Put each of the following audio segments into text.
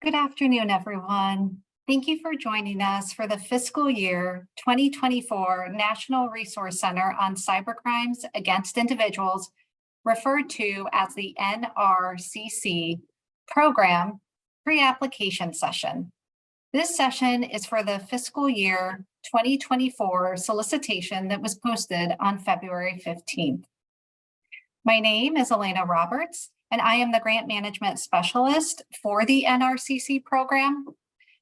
Good afternoon, everyone. Thank you for joining us for the fiscal year 2024 National Resource Center on Cybercrimes Against Individuals, referred to as the NRCC program pre-application session. This session is for the fiscal year 2024 solicitation that was posted on February 15th. My name is Elena Roberts, and I am the Grant Management Specialist for the NRCC program.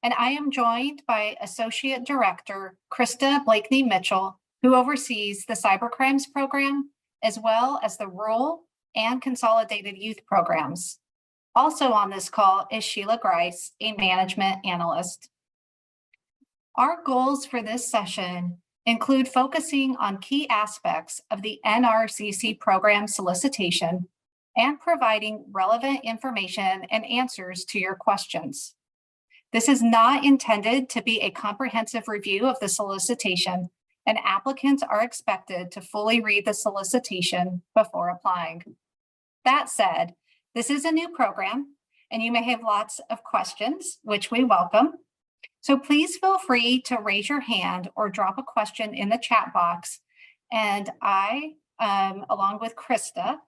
And I am joined by Associate Director Krista Blakeney-Mitchell, who oversees the Cybercrimes program, as well as the Rural and Consolidated Youth programs. Also on this call is Sheila Grice, a Management Analyst. Our goals for this session include focusing on key aspects of the NRCC program solicitation and providing relevant information and answers to your questions. This is not intended to be a comprehensive review of the solicitation, and applicants are expected to fully read the solicitation before applying. That said, this is a new program, and you may have lots of questions, which we welcome. So please feel free to raise your hand or drop a question in the chat box, and I, along with Krista,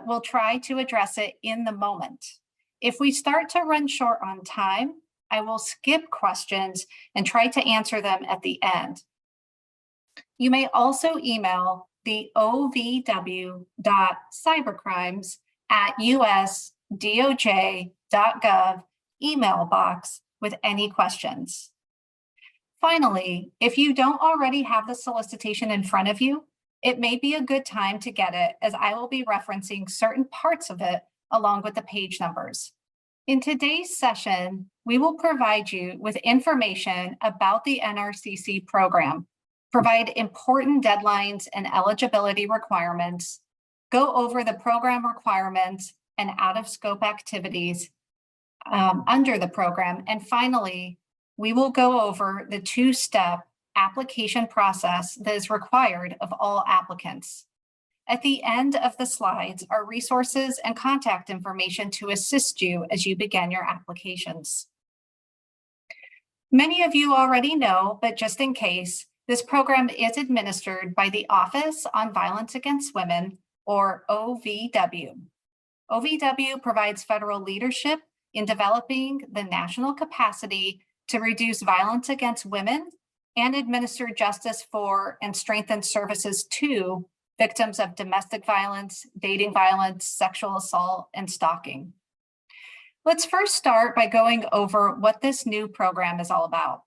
will try to address it in the moment. If we start to run short on time, I will skip questions and try to answer them at the end. You may also email the ovw.cybercrimes@usdoj.gov email box with any questions. Finally, if you don't already have the solicitation in front of you, it may be a good time to get it, as I will be referencing certain parts of it along with the page numbers. In today's session, we will provide you with information about the NRCC program, provide important deadlines and eligibility requirements, go over the program requirements and out-of-scope activities under the program, and finally, we will go over the two-step application process that is required of all applicants. At the end of the slides are resources and contact information to assist you as you begin your applications. Many of you already know, but just in case, this program is administered by the Office on Violence Against Women, or OVW. OVW provides federal leadership in developing the national capacity to reduce violence against women and administer justice for and strengthen services to victims of domestic violence, dating violence, sexual assault, and stalking. Let's first start by going over what this new program is all about.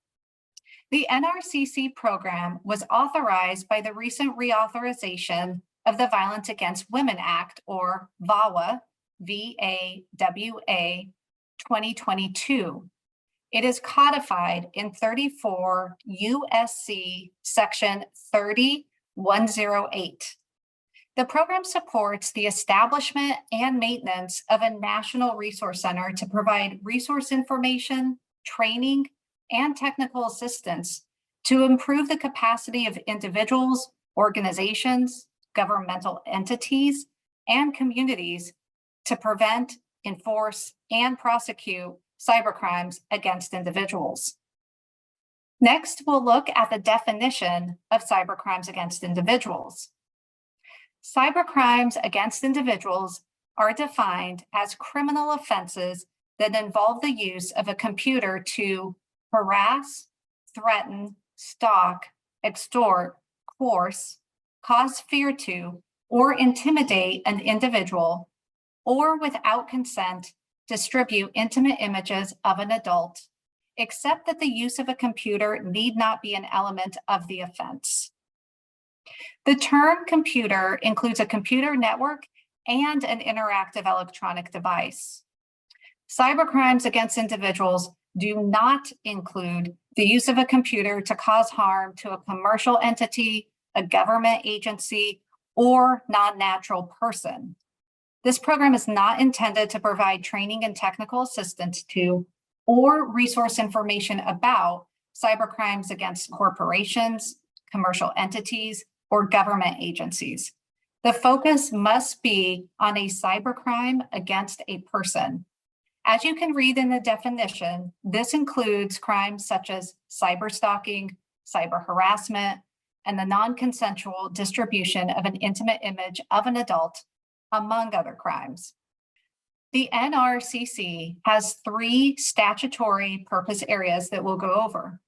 The NRCC program was authorized by the recent reauthorization of the Violence Against Women Act, or VAWA, V-A-W-A, 2022. It is codified in 34 USC section 30108. The program supports the establishment and maintenance of a national resource center to provide resource information, training, and technical assistance to improve the capacity of individuals, organizations, governmental entities, and communities to prevent, enforce, and prosecute cybercrimes against individuals. Next, we'll look at the definition of cybercrimes against individuals. Cybercrimes against individuals are defined as criminal offenses that involve the use of a computer to harass, threaten, stalk, extort, coerce, cause fear to, or intimidate an individual, or without consent, distribute intimate images of an adult, except that the use of a computer need not be an element of the offense. The term computer includes a computer network and an interactive electronic device. Cybercrimes against individuals do not include the use of a computer to cause harm to a commercial entity, a government agency, or non-natural person. This program is not intended to provide training and technical assistance to or resource information about cybercrimes against corporations, commercial entities, or government agencies. The focus must be on a cybercrime against a person. As you can read in the definition, this includes crimes such as cyberstalking, cyber harassment, and the non-consensual distribution of an intimate image of an adult, among other crimes. The NRCC has 3 statutory purpose areas that we'll go over.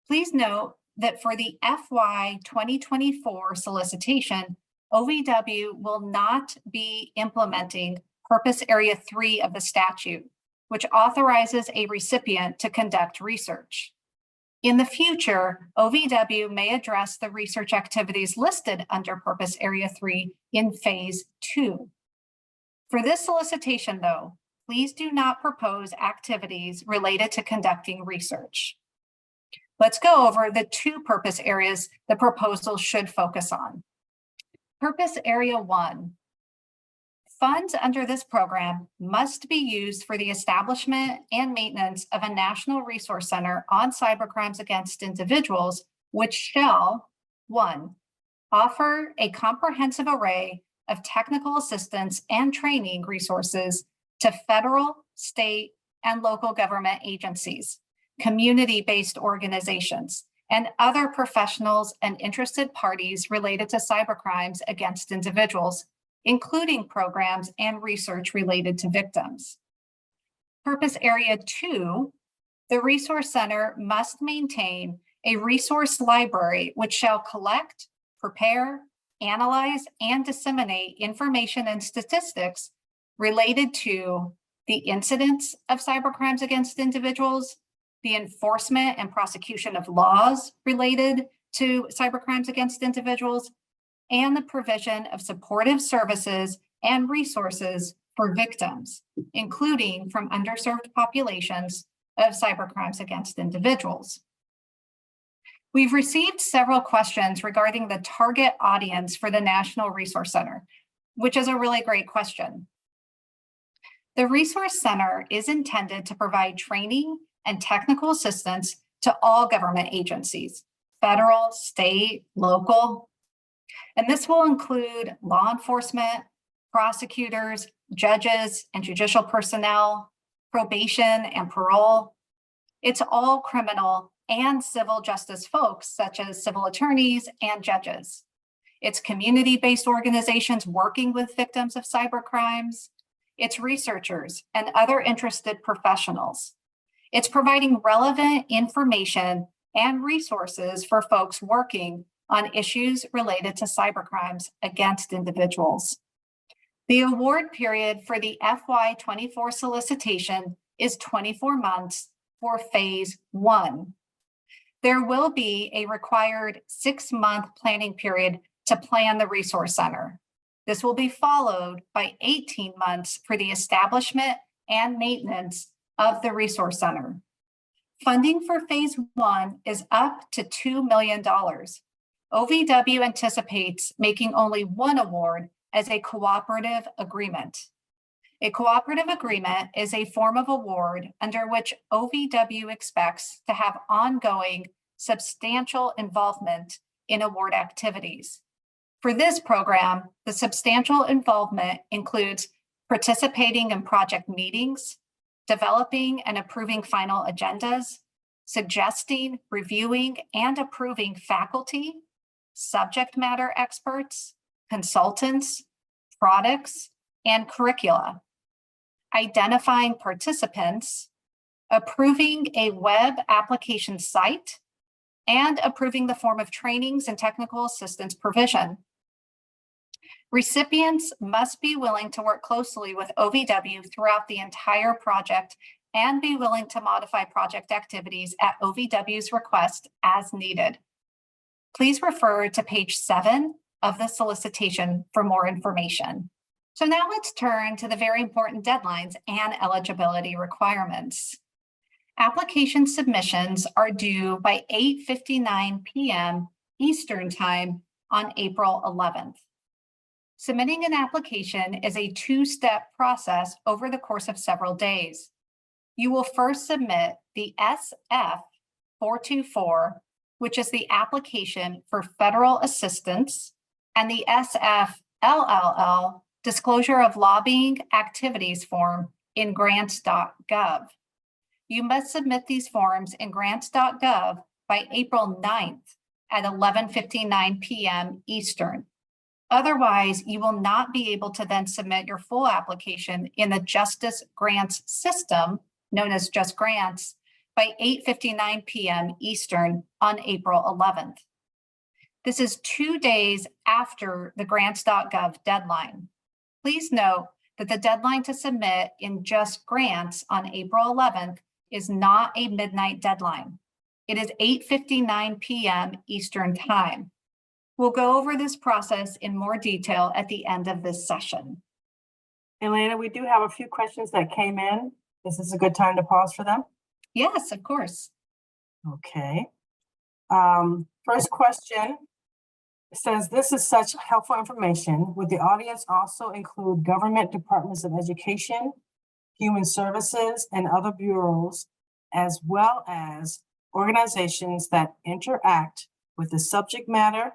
Please note that for the FY 2024 solicitation, OVW will not be implementing Purpose Area 3 of the statute, which authorizes a recipient to conduct research. In the future, OVW may address the research activities listed under Purpose Area 3 in Phase 2. For this solicitation, though, please do not propose activities related to conducting research. Let's go over the 2 purpose areas the proposal should focus on. Purpose Area 1. Funds under this program must be used for the establishment and maintenance of a national resource center on cybercrimes against individuals, which shall, 1, offer a comprehensive array of technical assistance and training resources to federal, state, and local government agencies, community-based organizations, and other professionals and interested parties related to cybercrimes against individuals, including programs and research related to victims. Purpose Area 2, the Resource Center must maintain a resource library which shall collect, prepare, analyze, and disseminate information and statistics related to the incidence of cybercrimes against individuals, the enforcement and prosecution of laws related to cybercrimes against individuals, and the provision of supportive services and resources for victims, including from underserved populations of cybercrimes against individuals. We've received several questions regarding the target audience for the National Resource Center, which is a really great question. The Resource Center is intended to provide training and technical assistance to all government agencies, federal, state, local, and this will include law enforcement, prosecutors, judges, and judicial personnel, probation and parole. It's all criminal and civil justice folks, such as civil attorneys and judges. It's community-based organizations working with victims of cybercrimes. It's researchers and other interested professionals. It's providing relevant information and resources for folks working on issues related to cybercrimes against individuals. The award period for the FY 24 solicitation is 24 months for Phase 1. There will be a required 6-month planning period to plan the Resource Center. This will be followed by 18 months for the establishment and maintenance of the Resource Center. Funding for Phase 1 is up to $2 million. OVW anticipates making only 1 award as a cooperative agreement. A cooperative agreement is a form of award under which OVW expects to have ongoing substantial involvement in award activities. For this program, the substantial involvement includes participating in project meetings, developing and approving final agendas, suggesting, reviewing, and approving faculty, subject matter experts, consultants, products, and curricula, identifying participants, approving a web application site, and approving the form of trainings and technical assistance provision. Recipients must be willing to work closely with OVW throughout the entire project and be willing to modify project activities at OVW's request as needed. Please refer to page 7 of the solicitation for more information. So now let's turn to the very important deadlines and eligibility requirements. Application submissions are due by 8:59 p.m. Eastern Time on April 11th. Submitting an application is a 2-step process over the course of several days. You will first submit the SF 424, which is the application for federal assistance, and the SF LLL, disclosure of lobbying activities form, in grants.gov. You must submit these forms in grants.gov by April 9th at 11:59 p.m. Eastern. Otherwise, you will not be able to then submit your full application in the Justice Grants system, known as Just Grants, by 8:59 p.m. Eastern on April 11th. This is 2 days after the grants.gov deadline. Please note that the deadline to submit in Just Grants on April 11th is not a midnight deadline. It is 8:59 p.m. Eastern Time. We'll go over this process in more detail at the end of this session. Elena, we do have a few questions that came in. Is this a good time to pause for them? Yes, of course. Okay. First question says, this is such helpful information. Would the audience also include government departments of education, human services, and other bureaus, as well as organizations that interact with the subject matter,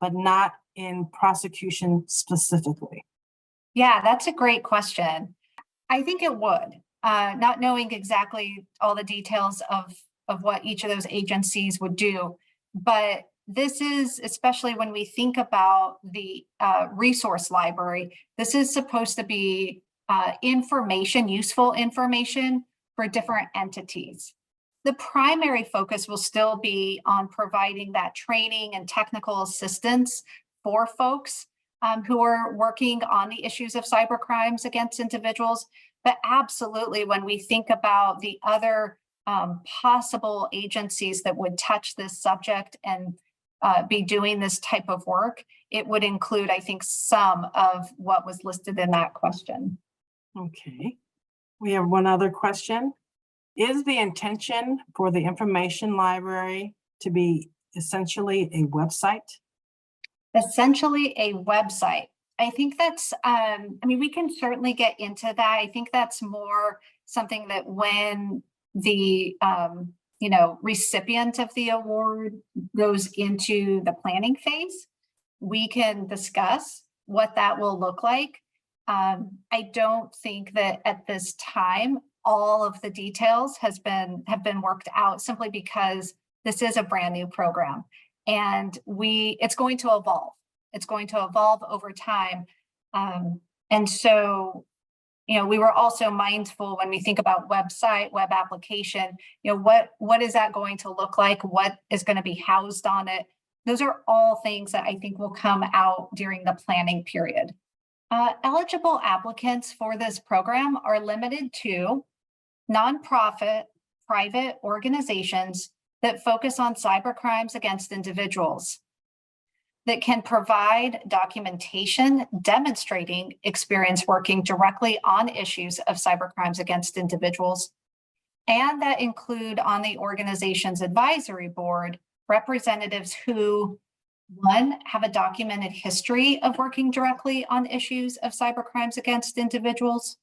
but not in prosecution specifically? Yeah, that's a great question. I think it would, not knowing exactly all the details of what each of those agencies would do, but this is, especially when we think about the resource library, this is supposed to be information, useful information for different entities. The primary focus will still be on providing that training and technical assistance for folks who are working on the issues of cybercrimes against individuals. But absolutely, when we think about the other possible agencies that would touch this subject and be doing this type of work, it would include, I think, some of what was listed in that question. Okay. We have one other question. Is the intention for the information library to be essentially a website? Essentially a website. I think that's, I mean, we can certainly get into that. I think that's more something that when the, recipient of the award goes into the planning phase, we can discuss what that will look like. I don't think that at this time, all of the details have been worked out, simply because this is a brand new program and it's going to evolve. It's going to evolve over time. And so, we were also mindful when we think about website, web application, what is that going to look like? What is going to be housed on it? Those are all things that I think will come out during the planning period. Eligible applicants for this program are limited to nonprofit, private organizations that focus on cybercrimes against individuals, that can provide documentation demonstrating experience working directly on issues of cybercrimes against individuals, and that include on the organization's advisory board representatives who, one, have a documented history of working directly on issues of cybercrimes against individuals,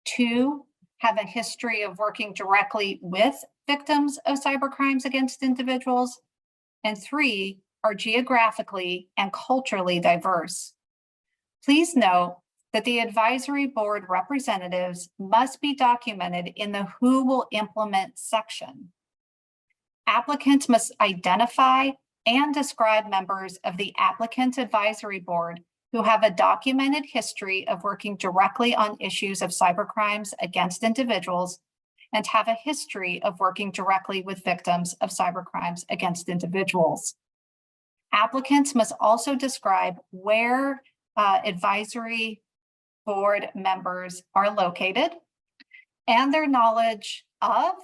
two, have a history of working directly with victims of cybercrimes against individuals, and three, are geographically and culturally diverse. Please note that the advisory board representatives must be documented in the Who Will Implement section. Applicants must identify and describe members of the applicant advisory board who have a documented history of working directly on issues of cybercrimes against individuals and have a history of working directly with victims of cybercrimes against individuals. Applicants must also describe where advisory board members are located and their knowledge of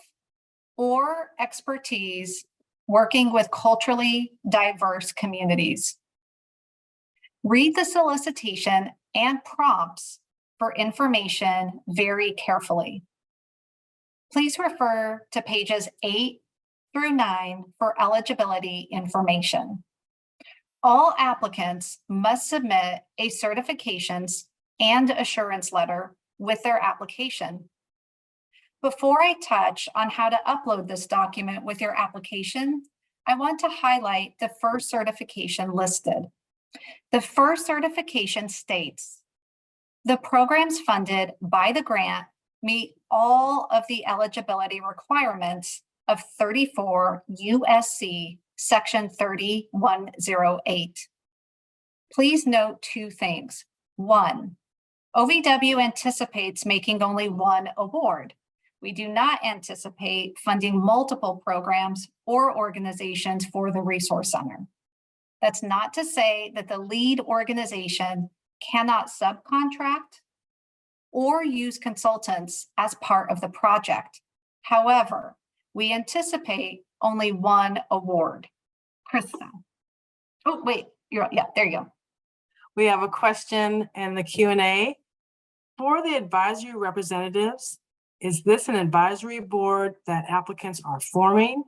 or expertise working with culturally diverse communities. Read the solicitation and prompts for information very carefully. Please refer to pages 8 through 9 for eligibility information. All applicants must submit a certifications and assurance letter with their application. Before I touch on how to upload this document with your application, I want to highlight the first certification listed. The first certification states, the programs funded by the grant meet all of the eligibility requirements of 34 USC Section 3108. Please note two things. One, OVW anticipates making only one award. We do not anticipate funding multiple programs or organizations for the Resource Center. That's not to say that the lead organization cannot subcontract or use consultants as part of the project. However, we anticipate only one award. Krista. Oh, wait, yeah, there you go. We have a question in the Q&A. For the advisory representatives, is this an advisory board that applicants are forming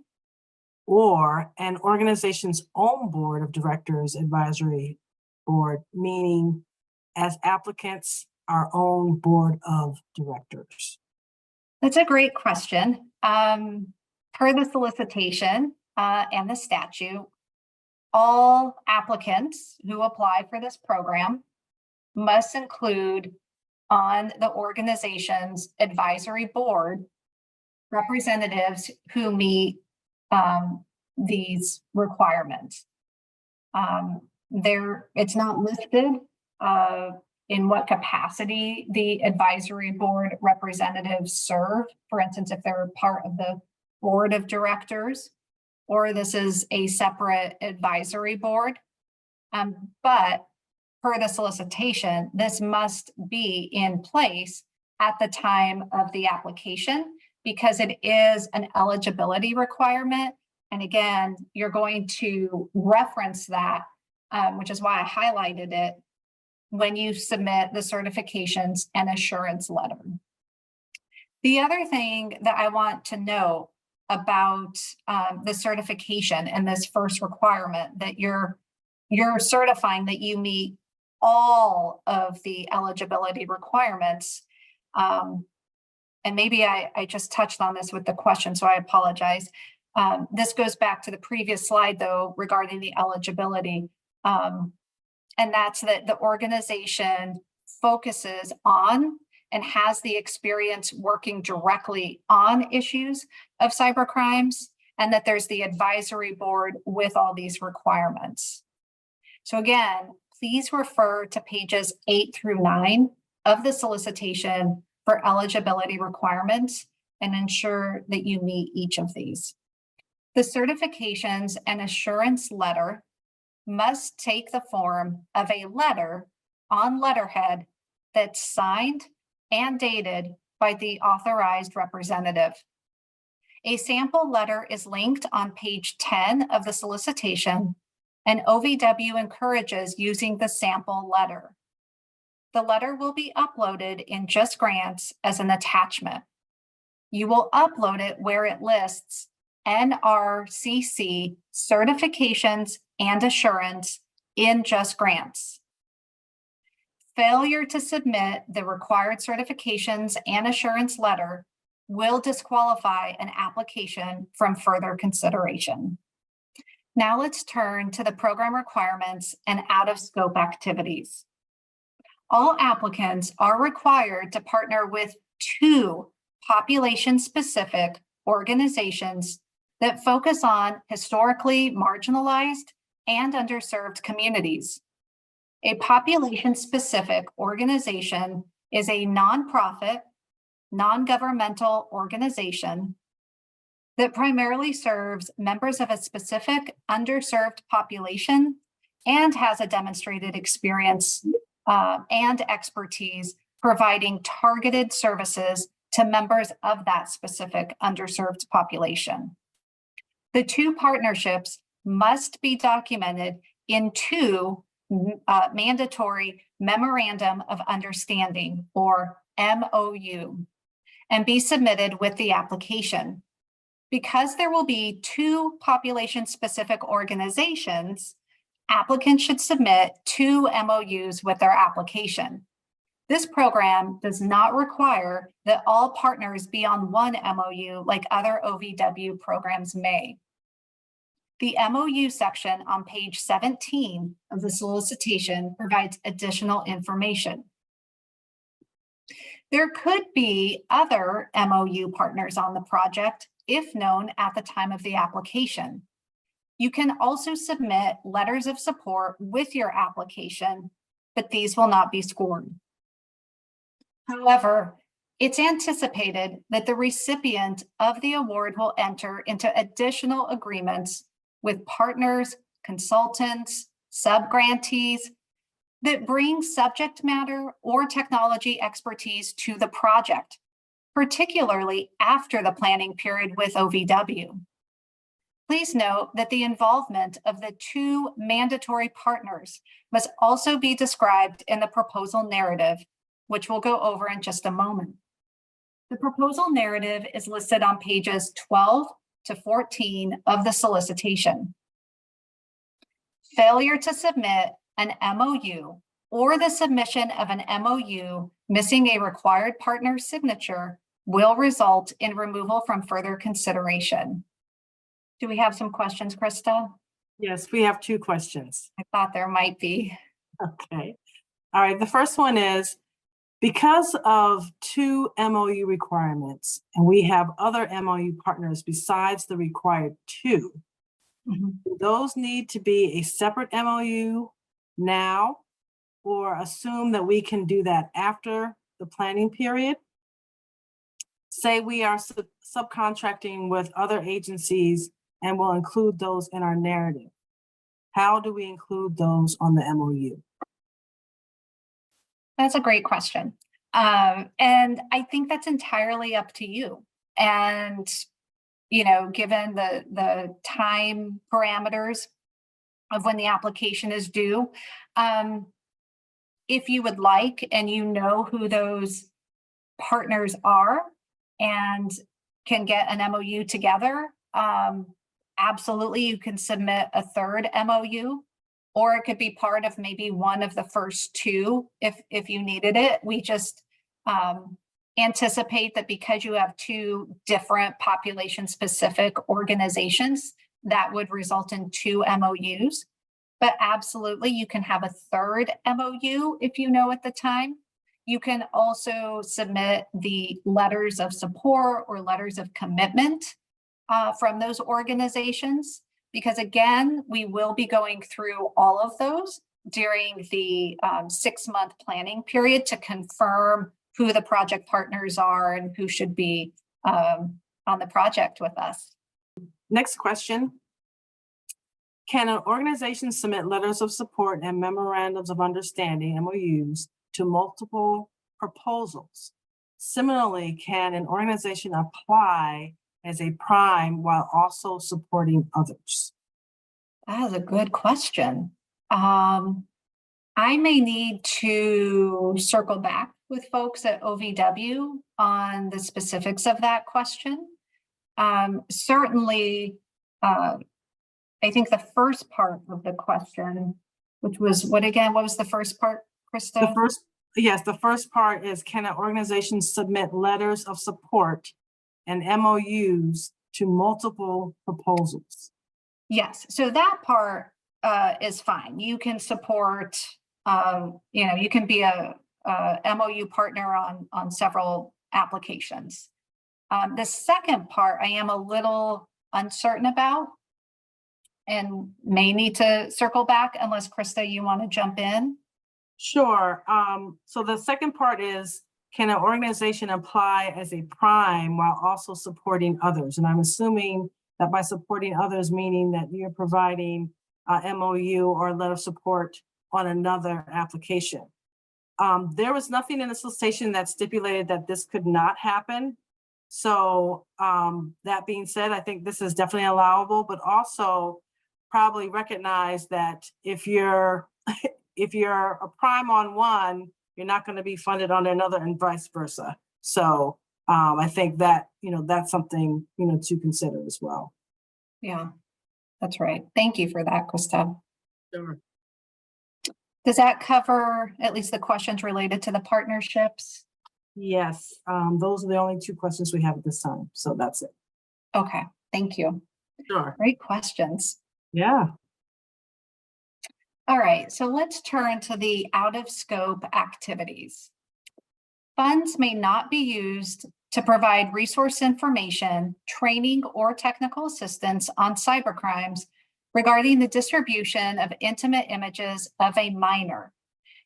or an organization's own board of directors advisory board, meaning as applicants, our own board of directors? That's a great question. Per the solicitation and the statute, all applicants who apply for this program must include on the organization's advisory board representatives who meet these requirements. It's not listed in what capacity the advisory board representatives serve. For instance, if they're part of the board of directors, or this is a separate advisory board. But per the solicitation, this must be in place at the time of the application because it is an eligibility requirement. And again, you're going to reference that, which is why I highlighted it, when you submit the certifications and assurance letter. The other thing that I want to note about the certification and this first requirement that you're certifying that you meet all of the eligibility requirements. And maybe I just touched on this with the question, so I apologize. This goes back to the previous slide though, regarding the eligibility. And that's that the organization focuses on and has the experience working directly on issues of cybercrimes, and that there's the advisory board with all these requirements. So again, please refer to pages 8 through 9 of the solicitation for eligibility requirements and ensure that you meet each of these. The certifications and assurance letter must take the form of a letter on letterhead that's signed and dated by the authorized representative. A sample letter is linked on page 10 of the solicitation, and OVW encourages using the sample letter. The letter will be uploaded in Just Grants as an attachment. You will upload it where it lists NRCC certifications and assurance in Just Grants. Failure to submit the required certifications and assurance letter will disqualify an application from further consideration. Now let's turn to the program requirements and out-of-scope activities. All applicants are required to partner with 2 population-specific organizations that focus on historically marginalized and underserved communities. A population-specific organization is a nonprofit, non-governmental organization that primarily serves members of a specific underserved population and has a demonstrated experience and expertise providing targeted services to members of that specific underserved population. The 2 partnerships must be documented in 2 mandatory Memorandum of Understanding, or MOU, and be submitted with the application. Because there will be 2 population-specific organizations, applicants should submit 2 MOUs with their application. This program does not require that all partners be on one MOU like other OVW programs may. The MOU section on page 17 of the solicitation provides additional information. There could be other MOU partners on the project if known at the time of the application. You can also submit letters of support with your application, but these will not be scored. However, it's anticipated that the recipient of the award will enter into additional agreements with partners, consultants, subgrantees that bring subject matter or technology expertise to the project, particularly after the planning period with OVW. Please note that the involvement of the two mandatory partners must also be described in the proposal narrative, which we'll go over in just a moment. The proposal narrative is listed on pages 12 to 14 of the solicitation. Failure to submit an MOU or the submission of an MOU missing a required partner's signature will result in removal from further consideration. Do we have some questions, Krista? Yes, we have two questions. I thought there might be. Okay. All right. The first one is, because of two MOU requirements, and we have other MOU partners besides the required two, do those need to be a separate MOU now, or assume that we can do that after the planning period? Say we are subcontracting with other agencies and we'll include those in our narrative. How do we include those on the MOU? That's a great question. And I think that's entirely up to you. And, you know, given the time parameters of when the application is due, if you would like, and you know who those partners are and can get an MOU together, absolutely, you can submit a third MOU, or it could be part of maybe one of the first two if you needed it. We just anticipate that because you have two different population-specific organizations, that would result in two MOUs. But absolutely, you can have a third MOU if you know at the time. You can also submit the letters of support or letters of commitment from those organizations, because again, we will be going through all of those during the 6-month planning period to confirm who the project partners are and who should be on the project with us. Next question. Can an organization submit letters of support and memorandums of understanding, MOUs, to multiple proposals? Similarly, can an organization apply as a prime while also supporting others? That is a good question. I may need to circle back with folks at OVW on the specifics of that question. Certainly, I think the first part of the question, which was what again? What was the first part, Krista? The first part is, can an organization submit letters of support and MOUs to multiple proposals? Yes. So that part is fine. You can support, you can be a MOU partner on several applications. The second part I am a little uncertain about and may need to circle back unless Krista, you want to jump in? Sure. So the second part is, can an organization apply as a prime while also supporting others? And I'm assuming that by supporting others, meaning that you're providing a MOU or a letter of support on another application. There was nothing in the solicitation that stipulated that this could not happen. So that being said, I think this is definitely allowable, but also probably recognize that if you're a prime on one, you're not going to be funded on another and vice versa. So I think that, that's something, to consider as well. Yeah, that's right. Thank you for that, Krista. Sure. Does that cover at least the questions related to the partnerships? Yes, those are the only two questions we have at this time. So that's it. Okay, thank you. Sure. Great questions. Yeah. All right, so let's turn to the out of scope activities. Funds may not be used to provide resource information, training, or technical assistance on cybercrimes regarding the distribution of intimate images of a minor.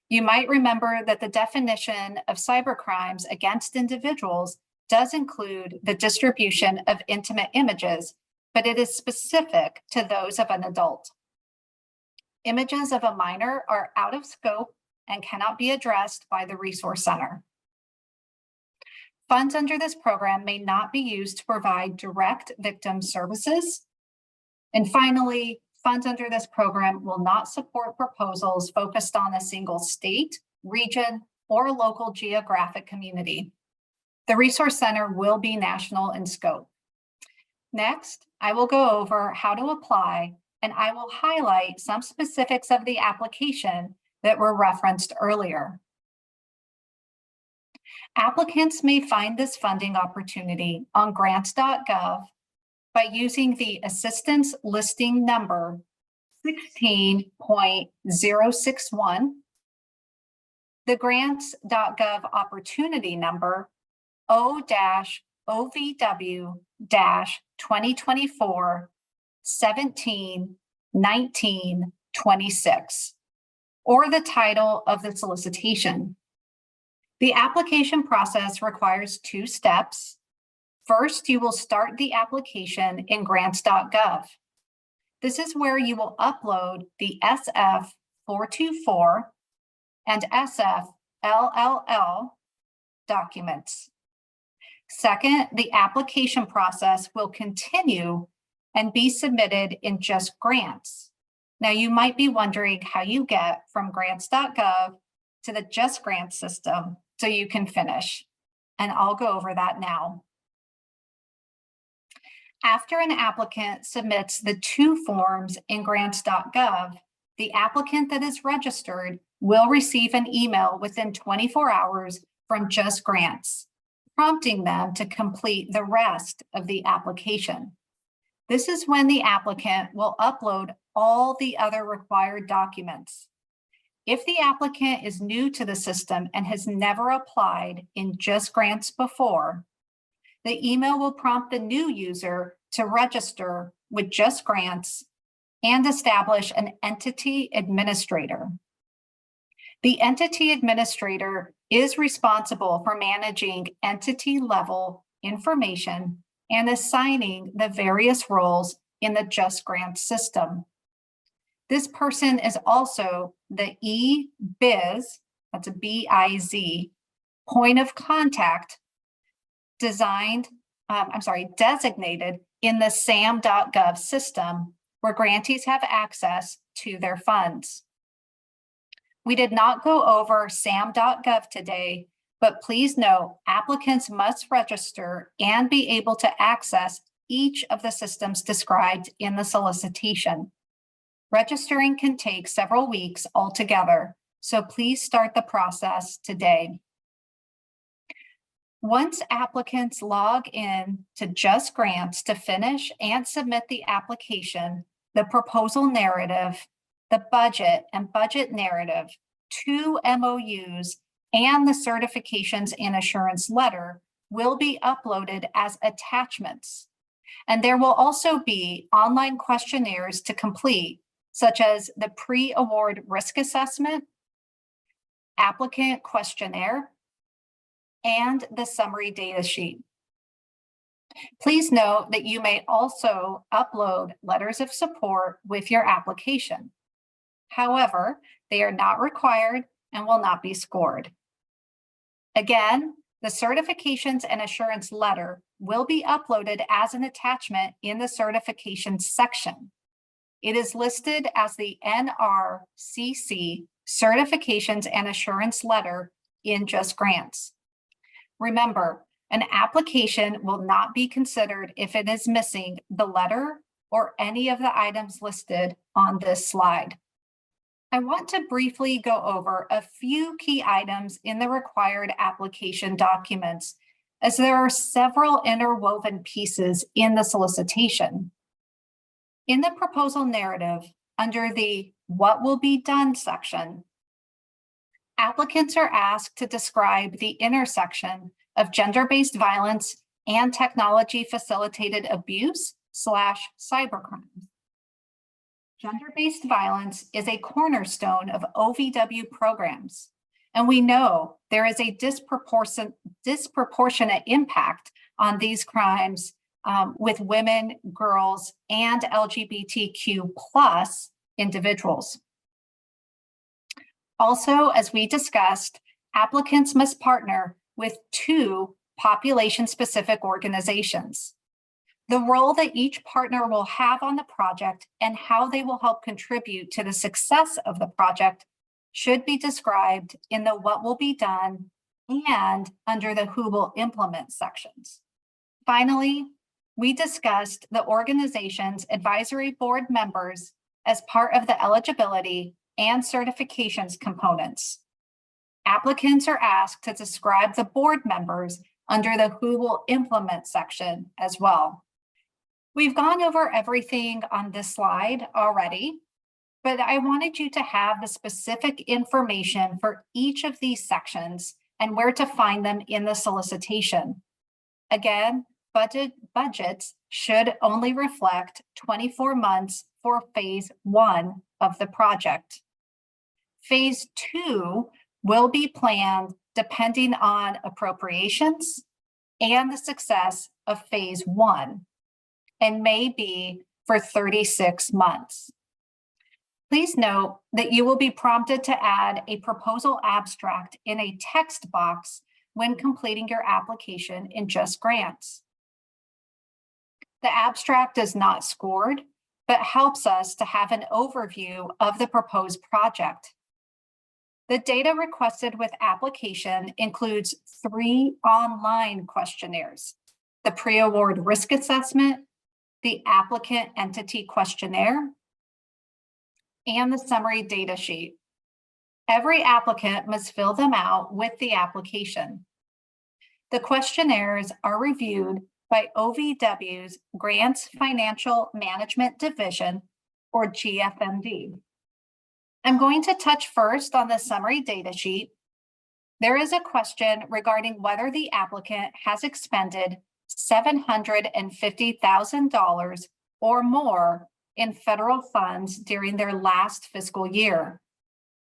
You might remember that the definition of cybercrimes against individuals does include the distribution of intimate images, but it is specific to those of an adult. Images of a minor are out of scope and cannot be addressed by the Resource Center. Funds under this program may not be used to provide direct victim services. And finally, funds under this program will not support proposals focused on a single state, region, or local geographic community. The Resource Center will be national in scope. Next, I will go over how to apply, and I will highlight some specifics of the application that were referenced earlier. Applicants may find this funding opportunity on grants.gov by using the assistance listing number 16.061, the grants.gov opportunity number O-OVW-2024-17-19-26, or the title of the solicitation. The application process requires 2 steps. First, you will start the application in grants.gov. This is where you will upload the SF-424 and SF-LLL documents. Second, the application process will continue and be submitted in Just Grants. Now, you might be wondering how you get from grants.gov to the Just Grants system so you can finish, and I'll go over that now. After an applicant submits the 2 forms in grants.gov, the applicant that is registered will receive an email within 24 hours from Just Grants, prompting them to complete the rest of the application. This is when the applicant will upload all the other required documents. If the applicant is new to the system and has never applied in Just Grants before, the email will prompt the new user to register with Just Grants and establish an entity administrator. The entity administrator is responsible for managing entity-level information and assigning the various roles in the Just Grants system. This person is also the e-biz, that's a B-I-Z, point of contact designated in the sam.gov system where grantees have access to their funds. We did not go over sam.gov today, but please note applicants must register and be able to access each of the systems described in the solicitation. Registering can take several weeks altogether, so please start the process today. Once applicants log in to Just Grants to finish and submit the application, the proposal narrative, the budget and budget narrative, 2 MOUs, and the certifications and assurance letter will be uploaded as attachments. And there will also be online questionnaires to complete, such as the pre-award risk assessment, applicant questionnaire, and the summary data sheet. Please note that you may also upload letters of support with your application. However, they are not required and will not be scored. Again, the certifications and assurance letter will be uploaded as an attachment in the certification section. It is listed as the NRCC certifications and assurance letter in Just Grants. Remember, an application will not be considered if it is missing the letter or any of the items listed on this slide. I want to briefly go over a few key items in the required application documents, as there are several interwoven pieces in the solicitation. In the proposal narrative, under the What Will Be Done section, applicants are asked to describe the intersection of gender-based violence and technology-facilitated abuse/cybercrimes. Gender-based violence is a cornerstone of OVW programs, and we know there is a disproportionate impact on these crimes with women, girls, and LGBTQ+ individuals. Also, as we discussed, applicants must partner with 2 population-specific organizations. The role that each partner will have on the project and how they will help contribute to the success of the project should be described in the what will be done and under the who will implement sections. Finally, we discussed the organization's advisory board members as part of the eligibility and certifications components. Applicants are asked to describe the board members under the who will implement section as well. We've gone over everything on this slide already, but I wanted you to have the specific information for each of these sections and where to find them in the solicitation. Again, budgets should only reflect 24 months for phase 1 of the project. Phase 2 will be planned depending on appropriations and the success of phase 1 and may be for 36 months. Please note that you will be prompted to add a proposal abstract in a text box when completing your application in Just Grants. The abstract is not scored, but helps us to have an overview of the proposed project. The data requested with application includes 3 online questionnaires: the pre-award risk assessment, the applicant entity questionnaire, and the summary data sheet. Every applicant must fill them out with the application. The questionnaires are reviewed by OVW's Grants Financial Management Division, or GFMD. I'm going to touch first on the summary data sheet. There is a question regarding whether the applicant has expended $750,000 or more in federal funds during their last fiscal year.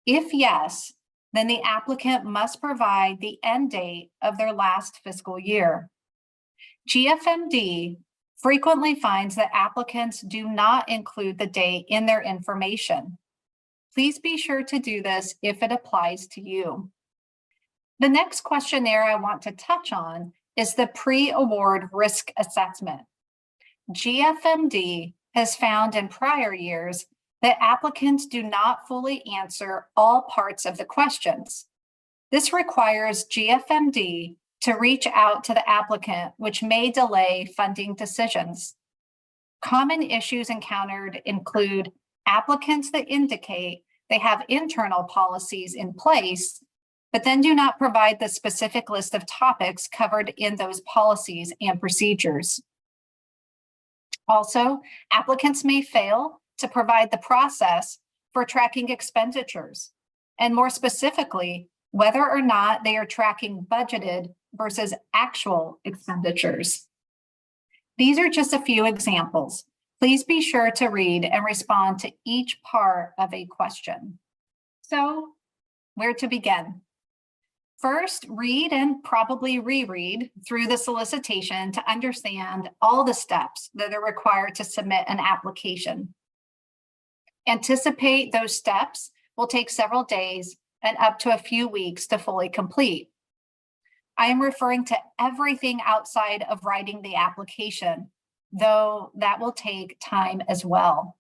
If yes, then the applicant must provide the end date of their last fiscal year. GFMD frequently finds that applicants do not include the date in their information. Please be sure to do this if it applies to you. The next questionnaire I want to touch on is the pre-award risk assessment. GFMD has found in prior years that applicants do not fully answer all parts of the questions. This requires GFMD to reach out to the applicant, which may delay funding decisions. Common issues encountered include applicants that indicate they have internal policies in place, but then do not provide the specific list of topics covered in those policies and procedures. Also, applicants may fail to provide the process for tracking expenditures, and more specifically, whether or not they are tracking budgeted versus actual expenditures. These are just a few examples. Please be sure to read and respond to each part of a question. So, where to begin? First, read and probably reread through the solicitation to understand all the steps that are required to submit an application. Anticipate those steps will take several days and up to a few weeks to fully complete. I am referring to everything outside of writing the application, though that will take time as well.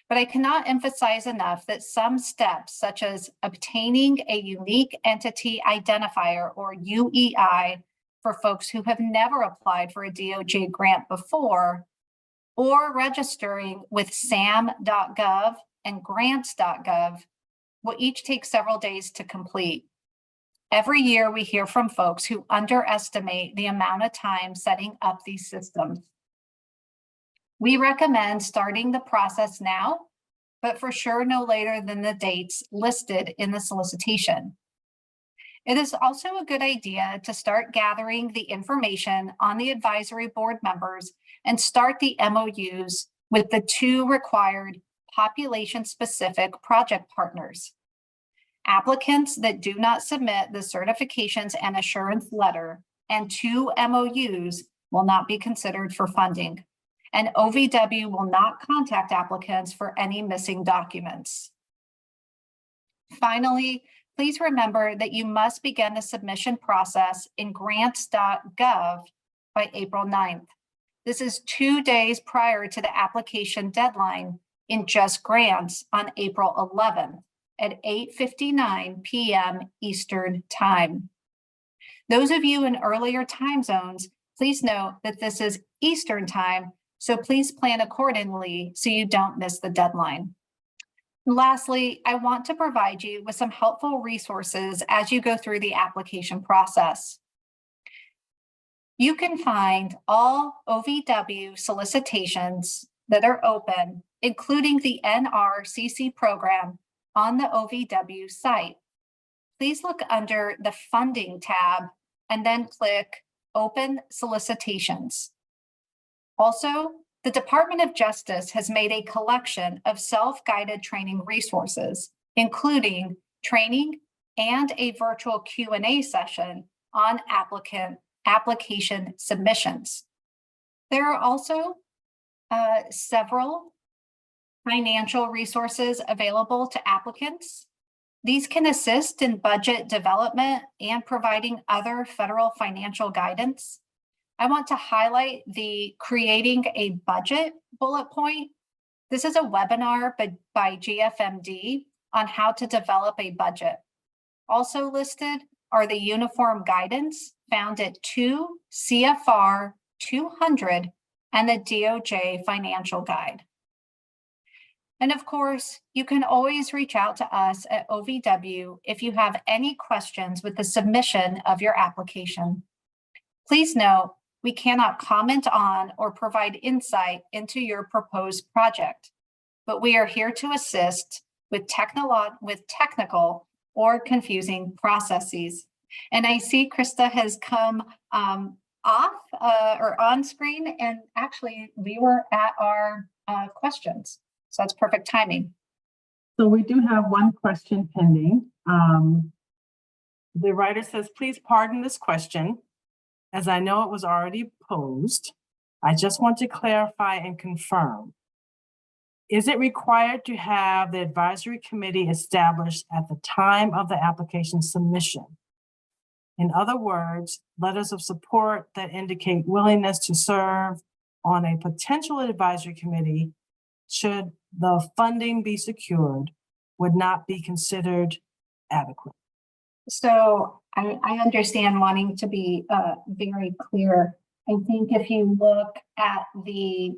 But I cannot emphasize enough that some steps, such as obtaining a unique entity identifier, or UEI, for folks who have never applied for a DOJ grant before, or registering with sam.gov and grants.gov, will each take several days to complete. Every year, we hear from folks who underestimate the amount of time setting up these systems. We recommend starting the process now but for sure no later than the dates listed in the solicitation. It is also a good idea to start gathering the information on the advisory board members and start the MOUs with the 2 required population-specific project partners. Applicants that do not submit the certifications and assurance letter and 2 MOUs will not be considered for funding, and OVW will not contact applicants for any missing documents. Finally, please remember that you must begin the submission process in grants.gov by April 9th. This is 2 days prior to the application deadline in Just Grants on April 11th at 8:59 p.m. Eastern Time. Those of you in earlier time zones, please note that this is Eastern Time, so please plan accordingly so you don't miss the deadline. Lastly, I want to provide you with some helpful resources as you go through the application process. You can find all OVW solicitations that are open, including the NRCC program, on the OVW site. Please look under the Funding tab and then click Open Solicitations. Also, the Department of Justice has made a collection of self-guided training resources, including training and a virtual Q&A session on application submissions. There are also several financial resources available to applicants. These can assist in budget development and providing other federal financial guidance. I want to highlight the Creating a Budget bullet point. This is a webinar by GFMD on how to develop a budget. Also listed are the uniform guidance found at 2 CFR 200 and the DOJ Financial Guide. And of course, you can always reach out to us at OVW if you have any questions with the submission of your application. Please note, we cannot comment on or provide insight into your proposed project, but we are here to assist with technical or confusing processes. And I see Krista has come off or on screen, and actually we were at our questions. So that's perfect timing. So we do have one question pending. The writer says, please pardon this question, as I know it was already posed. I just want to clarify and confirm. Is it required to have the advisory committee established at the time of the application submission? In other words, letters of support that indicate willingness to serve on a potential advisory committee should the funding be secured would not be considered adequate. So I understand wanting to be very clear. I think if you look at the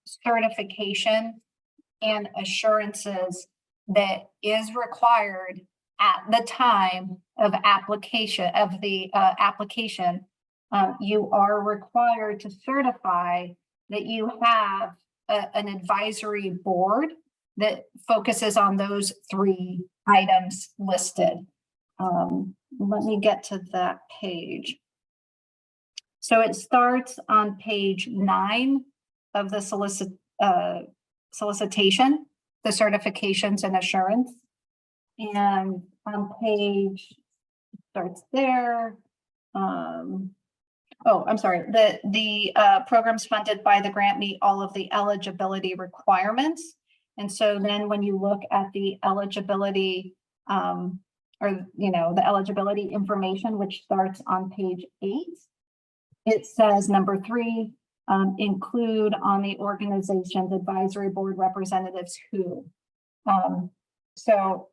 certification and assurances that is required at the time of application of the application, you are required to certify that you have an advisory board that focuses on those 3 items listed. Let me get to that page. So it starts on page 9 of the solicitation, the certifications and assurance. And on page, starts there. Oh, I'm sorry. The programs funded by the grant meet all of the eligibility requirements. And so then when you look at the eligibility the eligibility information, which starts on page 8, it says number 3, include on the organization's advisory board representatives who. So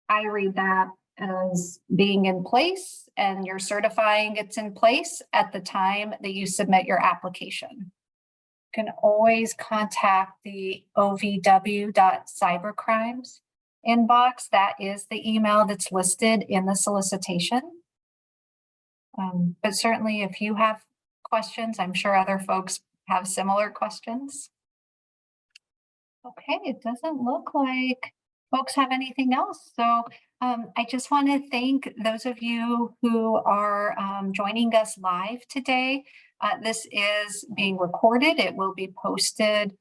I read that as being in place, and you're certifying it's in place at the time that you submit your application. You can always contact the OVW.cybercrimes inbox. That is the email that's listed in the solicitation. But certainly if you have questions, I'm sure other folks have similar questions. Okay, it doesn't look like folks have anything else. So I just want to thank those of you who are joining us live today. This is being recorded. It will be posted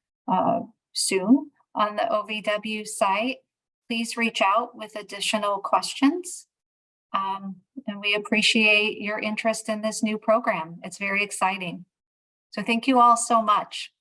soon on the OVW site. Please reach out with additional questions. And we appreciate your interest in this new program. It's very exciting. So thank you all so much.